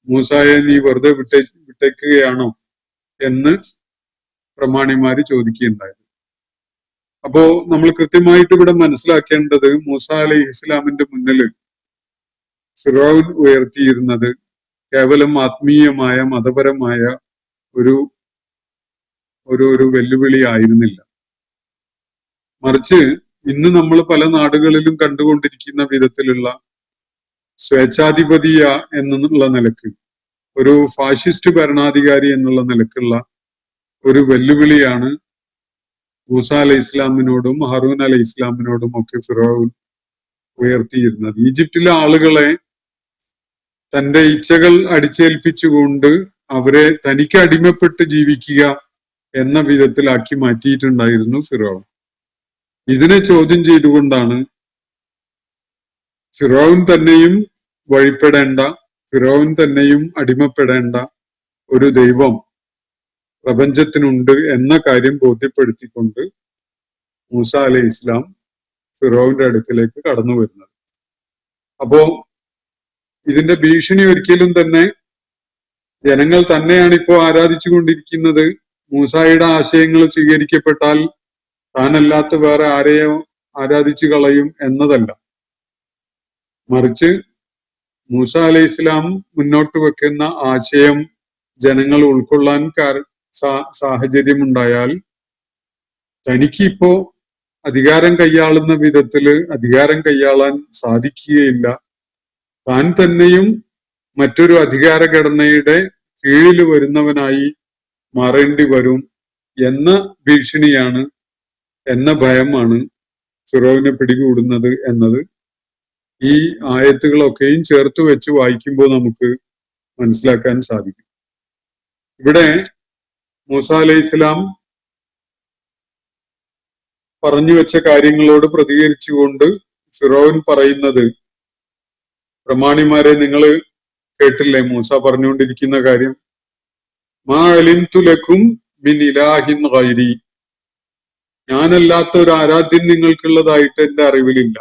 മൂസായെ നീ വെറുതെ വിട്ടേക്കുകയാണോ എന്ന് പ്രമാണിമാര് ചോദിക്കുകയുണ്ടായത്. അപ്പോ നമ്മൾ കൃത്യമായിട്ട് ഇവിടെ മനസ്സിലാക്കേണ്ടത് മൂസ അലൈഹി ഇസ്ലാമിന്റെ മുന്നില് ഫിറൗൻ ഉയർത്തിയിരുന്നത് കേവലം ആത്മീയമായ മതപരമായ ഒരു വെല്ലുവിളി ആയിരുന്നില്ല. മറിച്ച് ഇന്ന് നമ്മൾ പല നാടുകളിലും കണ്ടുകൊണ്ടിരിക്കുന്ന വിധത്തിലുള്ള സ്വേച്ഛാധിപതിയ എന്നുള്ള നിലക്ക്, ഒരു ഫാഷിസ്റ്റ് ഭരണാധികാരി എന്നുള്ള നിലക്കുള്ള ഒരു വെല്ലുവിളിയാണ് മൂസ അലൈഹി ഇസ്ലാമിനോടും ഹറൂൻ അലൈഹി ഇസ്ലാമിനോടും ഒക്കെ ഫിറൗൻ ഉയർത്തിയിരുന്നത്. ഈജിപ്തിലെ ആളുകളെ തന്റെ ഇച്ഛകൾ അടിച്ചേൽപ്പിച്ചുകൊണ്ട് അവരെ തനിക്ക് അടിമപ്പെട്ട് ജീവിക്കുക എന്ന വിധത്തിലാക്കി മാറ്റിയിട്ടുണ്ടായിരുന്നു ഫിറൗൻ. ഇതിനെ ചോദ്യം ചെയ്തുകൊണ്ടാണ് ഫിറൗൻ തന്നെയും വഴിപ്പെടേണ്ട, ഫിറൗൻ തന്നെയും അടിമപ്പെടേണ്ട ഒരു ദൈവം പ്രപഞ്ചത്തിനുണ്ട് എന്ന കാര്യം ബോധ്യപ്പെടുത്തിക്കൊണ്ട് മൂസ അലൈഹി ഇസ്ലാം ഫിറൗന്റെ അടുക്കലേക്ക് കടന്നു വരുന്നത്. അപ്പോ ഇതിന്റെ ഭീഷണി ഒരിക്കലും തന്നെ ജനങ്ങൾ തന്നെയാണ് ഇപ്പോ ആരാധിച്ചു കൊണ്ടിരിക്കുന്നത്, മൂസായുടെ ആശയങ്ങൾ സ്വീകരിക്കപ്പെട്ടാൽ താനല്ലാത്ത വേറെ ആരെയോ ആരാധിച്ചു കളയും എന്നതല്ല. മറിച്ച് മൂസ അലൈഹി ഇസ്ലാം മുന്നോട്ട് വെക്കുന്ന ആശയം ജനങ്ങൾ ഉൾക്കൊള്ളാൻ സാഹചര്യമുണ്ടായാൽ തനിക്ക് ഇപ്പോ അധികാരം കൈയാളുന്ന വിധത്തില് അധികാരം കൈയാളാൻ സാധിക്കുകയില്ല, താൻ തന്നെയും മറ്റൊരു അധികാരഘടനയുടെ കീഴിൽ വരുന്നവനായി മാറേണ്ടി വരും എന്ന ഭീഷണിയാണ്, എന്ന ഭയമാണ് ഫിറോവിനെ പിടികൂടുന്നത് എന്നത് ഈ ആയത്തുകളൊക്കെയും ചേർത്ത് വെച്ച് വായിക്കുമ്പോൾ നമുക്ക് മനസ്സിലാക്കാൻ സാധിക്കും. ഇവിടെ മൂസ അലൈഹി ഇസ്ലാം പറഞ്ഞു വെച്ച കാര്യങ്ങളോട് പ്രതികരിച്ചുകൊണ്ട് ഫിറോവൻ പറയുന്നത്, പ്രമാണിമാരെ നിങ്ങൾ കേട്ടില്ലേ മൂസ പറഞ്ഞുകൊണ്ടിരിക്കുന്ന കാര്യം? മാ അലിംതു ലക്കും മിൻ ഇലാഹിൻ ഗൈരി, ഞാനല്ലാത്ത ഒരു ആരാധ്യൻ നിങ്ങൾക്കുള്ളതായിട്ട് എന്റെ അറിവിലില്ല.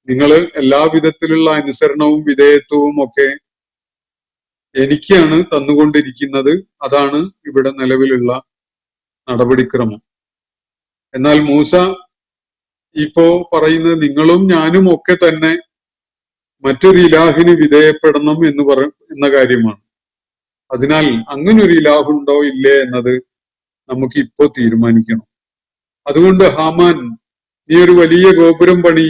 നിങ്ങൾ എല്ലാ വിധത്തിലുള്ള അനുസരണവും വിധേയത്വവും ഒക്കെ എനിക്കാണ് തന്നുകൊണ്ടിരിക്കുന്നത്. അതാണ് ഇവിടെ നിലവിലുള്ള നടപടിക്രമം. എന്നാൽ മൂസ ഇപ്പോ പറയുന്നത് നിങ്ങളും ഞാനും ഒക്കെ തന്നെ മറ്റൊരു ഇലാഹിന് വിധേയപ്പെടണം എന്ന കാര്യമാണ്. അതിനാൽ അങ്ങനെ ഒരു ഇലാഹുണ്ടോ ഇല്ലേ എന്നത് നമുക്ക് ഇപ്പോ തീരുമാനിക്കണം. അതുകൊണ്ട് ഹാമാൻ, നീ ഒരു വലിയ ഗോപുരം പണി,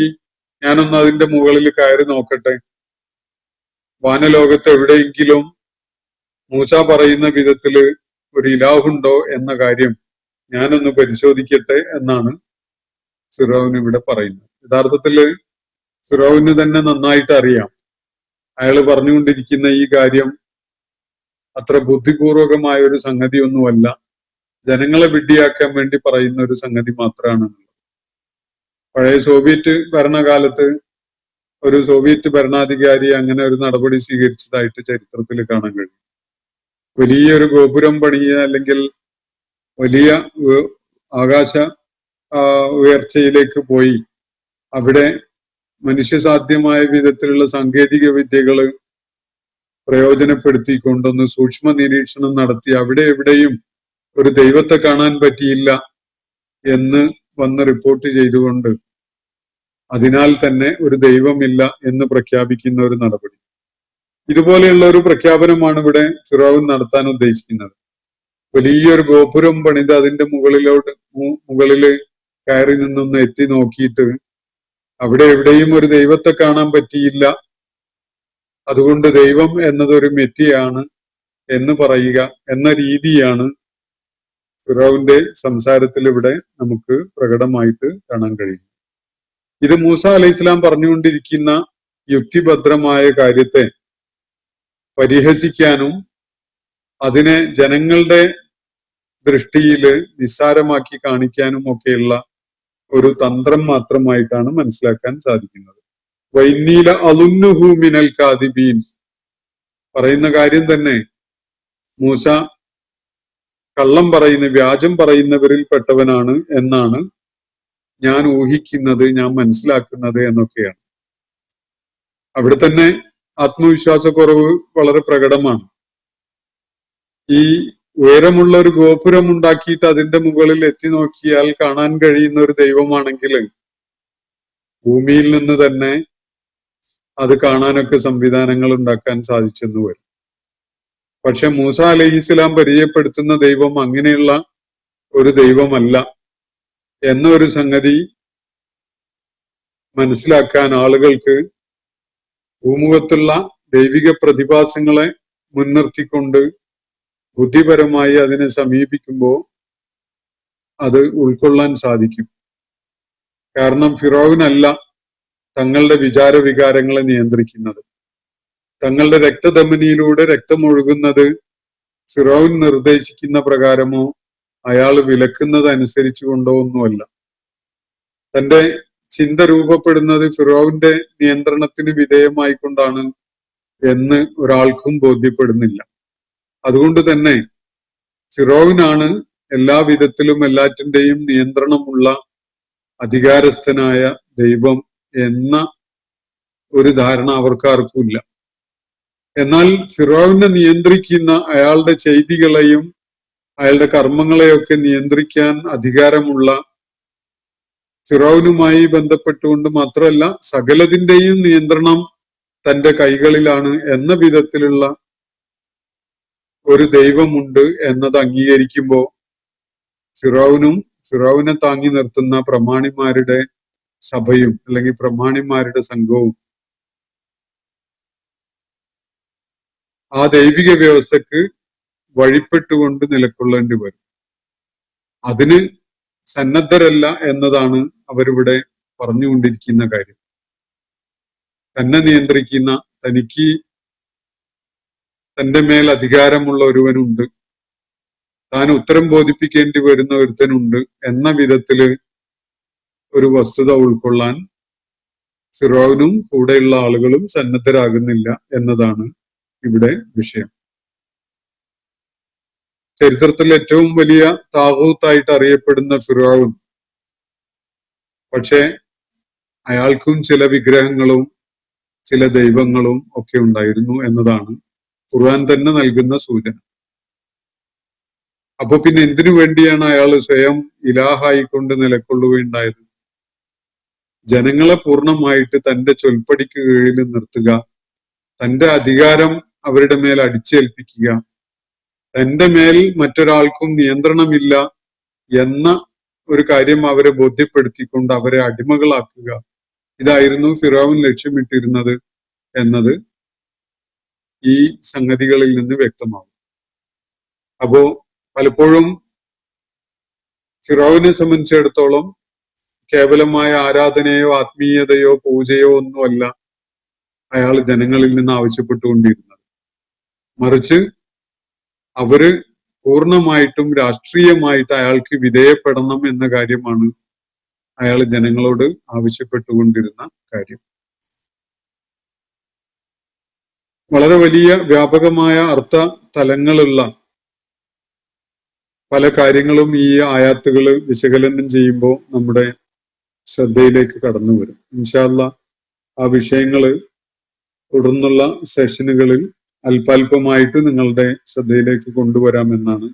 ഞാനൊന്ന് അതിന്റെ മുകളിൽ കയറി നോക്കട്ടെ. വാനലോകത്ത് എവിടെയെങ്കിലും മൂസ പറയുന്ന വിധത്തില് ഒരു ഇലാഹുണ്ടോ എന്ന കാര്യം ഞാനൊന്ന് പരിശോധിക്കട്ടെ എന്നാണ് ഫിറോവിന് ഇവിടെ പറയുന്നത്. യഥാർത്ഥത്തില് ഫിറോവിന് തന്നെ നന്നായിട്ട് അറിയാം അയാള് പറഞ്ഞുകൊണ്ടിരിക്കുന്ന ഈ കാര്യം അത്ര ബുദ്ധിപൂർവകമായ ഒരു സംഗതിയൊന്നുമല്ല, ജനങ്ങളെ വിഡ്ഢിയാക്കാൻ വേണ്ടി പറയുന്ന ഒരു സംഗതി മാത്രമാണ്. പഴയ സോവിയറ്റ് ഭരണകാലത്ത് ഒരു സോവിയറ്റ് ഭരണാധികാരി അങ്ങനെ ഒരു നടപടി സ്വീകരിച്ചതായിട്ട് ചരിത്രത്തിൽ കാണാൻ കഴിയും. വലിയൊരു ഗോപുരം പണിയുക, അല്ലെങ്കിൽ വലിയ ആകാശ ഉയർച്ചയിലേക്ക് പോയി അവിടെ മനുഷ്യസാധ്യമായ വിധത്തിലുള്ള സാങ്കേതിക വിദ്യകള് പ്രയോജനപ്പെടുത്തിക്കൊണ്ടൊന്ന് സൂക്ഷ്മ നിരീക്ഷണം നടത്തി അവിടെ എവിടെയും ഒരു ദൈവത്തെ കാണാൻ പറ്റിയില്ല എന്ന് വന്ന് റിപ്പോർട്ട് ചെയ്തുകൊണ്ട് അതിനാൽ തന്നെ ഒരു ദൈവമില്ല എന്ന് പ്രഖ്യാപിക്കുന്ന ഒരു നടപടി. ഇതുപോലെയുള്ള ഒരു പ്രഖ്യാപനമാണ് ഇവിടെ ഫിറോവൻ നടത്താൻ ഉദ്ദേശിക്കുന്നത്. വലിയൊരു ഗോപുരം പണിത് അതിന്റെ മുകളില് കയറി നിന്നൊന്ന് എത്തി നോക്കിയിട്ട് അവിടെ എവിടെയും ഒരു ദൈവത്തെ കാണാൻ പറ്റിയില്ല, അതുകൊണ്ട് ദൈവം എന്നതൊരു മിഥ്യയാണ് എന്ന് പറയുക എന്ന രീതിയാണ് ഫിറോവിന്റെ സംസാരത്തിൽ ഇവിടെ നമുക്ക് പ്രകടമായിട്ട് കാണാൻ കഴിയും. ഇത് മൂസ അലൈഹി ഇസ്ലാം പറഞ്ഞുകൊണ്ടിരിക്കുന്ന യുക്തിഭദ്രമായ കാര്യത്തെ പരിഹസിക്കാനും അതിനെ ജനങ്ങളുടെ ദൃഷ്ടിയില് നിസ്സാരമാക്കി കാണിക്കാനും ഒക്കെയുള്ള ഒരു തന്ത്രം മാത്രമായിട്ടാണ് മനസ്സിലാക്കാൻ സാധിക്കുന്നത്. വൈന്നീല അലുന്നുഹു മിനൽ കാദിബീൻ പറയുന്ന കാര്യം തന്നെ മൂസ കള്ളം പറയുന്ന, വ്യാജം പറയുന്നവരിൽ പെട്ടവനാണ് എന്നാണ് ഞാൻ ഊഹിക്കുന്നത്, ഞാൻ മനസ്സിലാക്കുന്നത് എന്നൊക്കെയാണ്. അവിടെ തന്നെ ആത്മവിശ്വാസക്കുറവ് വളരെ പ്രകടമാണ്. ഈ ഉയരമുള്ള ഒരു ഗോപുരം ഉണ്ടാക്കിയിട്ട് അതിന്റെ മുകളിൽ എത്തി നോക്കിയാൽ കാണാൻ കഴിയുന്ന ഒരു ദൈവമാണെങ്കിൽ ഭൂമിയിൽ നിന്ന് തന്നെ അത് കാണാനൊക്കെ സംവിധാനങ്ങൾ ഉണ്ടാക്കാൻ സാധിച്ചെന്ന് വരും. പക്ഷെ മൂസ അലൈഹിസ്സലാം പരിചയപ്പെടുത്തുന്ന ദൈവം അങ്ങനെയുള്ള ഒരു ദൈവമല്ല എന്നൊരു സംഗതി മനസ്സിലാക്കാൻ ആളുകൾക്ക് ഭൂമുഖത്തുള്ള ദൈവിക പ്രതിഭാസങ്ങളെ മുൻനിർത്തിക്കൊണ്ട് ബുദ്ധിപരമായി അതിനെ സമീപിക്കുമ്പോൾ അത് ഉൾക്കൊള്ളാൻ സാധിക്കും. കാരണം ഫിറോവിനല്ല തങ്ങളുടെ വിചാരവികാരങ്ങളെ നിയന്ത്രിക്കുന്നത്. തങ്ങളുടെ രക്തധമനിയിലൂടെ രക്തമൊഴുകുന്നത് ഫിറോവിൻ നിർദ്ദേശിക്കുന്ന പ്രകാരമോ അയാൾ വിലക്കുന്നത് അനുസരിച്ചു കൊണ്ടോ ഒന്നുമല്ല. തന്റെ ചിന്ത രൂപപ്പെടുന്നത് ഫിറോവിന്റെ നിയന്ത്രണത്തിന് വിധേയമായിക്കൊണ്ടാണ് എന്ന് ഒരാൾക്കും ബോധ്യപ്പെടുന്നില്ല. അതുകൊണ്ട് തന്നെ ഫിറോവിനാണ് എല്ലാ വിധത്തിലും എല്ലാറ്റിന്റെയും നിയന്ത്രണമുള്ള അധികാരസ്ഥനായ ദൈവം എന്ന ഒരു ധാരണ അവർക്കാർക്കുമില്ല. എന്നാൽ ഫിറോവിനെ നിയന്ത്രിക്കുന്ന അയാളുടെ ചെയ്തികളെയും അയാളുടെ കർമ്മങ്ങളെയൊക്കെ നിയന്ത്രിക്കാൻ അധികാരമുള്ള ഫിറൗനുമായി ബന്ധപ്പെട്ടുകൊണ്ട് മാത്രമല്ല സകലതിന്റെയും നിയന്ത്രണം തന്റെ കൈകളിലാണ് എന്ന വിധത്തിലുള്ള ഒരു ദൈവമുണ്ട് എന്നത് അംഗീകരിക്കുമ്പോൾ ഫിറൗനെ താങ്ങി നിർത്തുന്ന പ്രമാണിമാരുടെ സഭയും അല്ലെങ്കിൽ പ്രമാണിമാരുടെ സംഘവും ആ ദൈവിക വ്യവസ്ഥക്ക് വഴിപ്പെട്ടുകൊണ്ട് നിലകൊള്ളേണ്ടി വരും. അതിന് സന്നദ്ധരല്ല എന്നതാണ് അവരിവിടെ പറഞ്ഞുകൊണ്ടിരിക്കുന്ന കാര്യം. തന്നെ നിയന്ത്രിക്കുന്ന, തനിക്ക് തന്റെ മേൽ അധികാരമുള്ള ഒരുവനുണ്ട്, താൻ ഉത്തരം ബോധിപ്പിക്കേണ്ടി വരുന്ന ഒരുത്തനുണ്ട് എന്ന വിധത്തില് ഒരു വസ്തുത ഉൾക്കൊള്ളാൻ ഫിറൗനും കൂടെയുള്ള ആളുകളും സന്നദ്ധരാകുന്നില്ല എന്നതാണ് ഇവിടെ വിഷയം. ചരിത്രത്തിൽ ഏറ്റവും വലിയ താഗൂത്തായിട്ട് അറിയപ്പെടുന്ന ഫിറൗൻ, പക്ഷെ അയാൾക്കും ചില വിഗ്രഹങ്ങളും ചില ദൈവങ്ങളും ഒക്കെ ഉണ്ടായിരുന്നു എന്നതാണ് ഖുർആൻ തന്നെ നൽകുന്ന സൂചന. അപ്പൊ പിന്നെ എന്തിനു വേണ്ടിയാണ് അയാൾ സ്വയം ഇലാഹായിക്കൊണ്ട് നിലകൊള്ളുകയുണ്ടായത്? ജനങ്ങളെ പൂർണ്ണമായിട്ട് തന്റെ ചൊൽപ്പടിക്ക് കീഴിൽ നിർത്തുക, തന്റെ അധികാരം അവരുടെ മേൽ അടിച്ചേൽപ്പിക്കുക, തന്റെ മേൽ മറ്റൊരാൾക്കും നിയന്ത്രണമില്ല എന്ന ഒരു കാര്യം അവരെ ബോധ്യപ്പെടുത്തിക്കൊണ്ട് അവരെ അടിമകളാക്കുക, ഇതായിരുന്നു ഫിറൗൻ ലക്ഷ്യമിട്ടിരുന്നത് എന്നത് ഈ സംഗതികളിൽ നിന്ന് വ്യക്തമാകും. അപ്പോ പലപ്പോഴും ഫിറൗനെ സംബന്ധിച്ചിടത്തോളം കേവലമായ ആരാധനയോ ആത്മീയതയോ പൂജയോ ഒന്നുമല്ല അയാൾ ജനങ്ങളിൽ നിന്ന് ആവശ്യപ്പെട്ടുകൊണ്ടിരുന്നത്. മറിച്ച് അവര് പൂർണ്ണമായിട്ടും രാഷ്ട്രീയമായിട്ട് അയാൾക്ക് വിധേയപ്പെടണം എന്ന കാര്യമാണ് അയാൾ ജനങ്ങളോട് ആവശ്യപ്പെട്ടുകൊണ്ടിരുന്ന കാര്യം. വളരെ വലിയ വ്യാപകമായ അർത്ഥ തലങ്ങളുള്ള പല കാര്യങ്ങളും ഈ ആയാത്തുകൾ വിശകലനം ചെയ്യുമ്പോൾ നമ്മുടെ ശ്രദ്ധയിലേക്ക് കടന്നു വരും. ഇൻഷാ അല്ലാഹ് ആ വിഷയങ്ങള് തുടർന്നുള്ള സെഷനുകളിൽ അല്പാൽപമായിട്ട് നിങ്ങളുടെ ശ്രദ്ധയിലേക്ക് കൊണ്ടുവരാമെന്നാണ്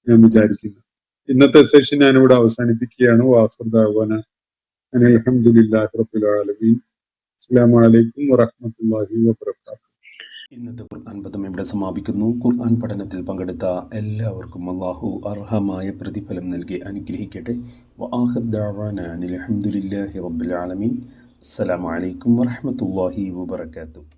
ഞാൻ വിചാരിക്കുന്നത്. ഇന്നത്തെ സെഷൻ ഞാനിവിടെ അവസാനിപ്പിക്കുകയാണ്. വാഖിർ ദഅ്വാന അനിൽ ഹംദുലില്ലാഹി റബ്ബിൽ ആലമീൻ. അസ്സലാമു അലൈക്കും വറഹ്മത്തുള്ളാഹി വബറകാതുഹു. ഇന്നത്തെ ഖുർആൻ പദം ഇവിടെ സമാപിക്കുന്നു. ഖുർആൻ പഠനത്തിൽ പങ്കെടുത്ത എല്ലാവർക്കും അല്ലാഹു അർഹമായ പ്രതിഫലം നൽകി അനുഗ്രഹിക്കട്ടെ. വആഖിർ ദഅ്വാന അനിൽ ഹംദുലില്ലാഹി റബ്ബിൽ ആലമീൻ. അസ്സലാമു അലൈക്കും വറഹ്മത്തുള്ളാഹി വബറകാതുഹു.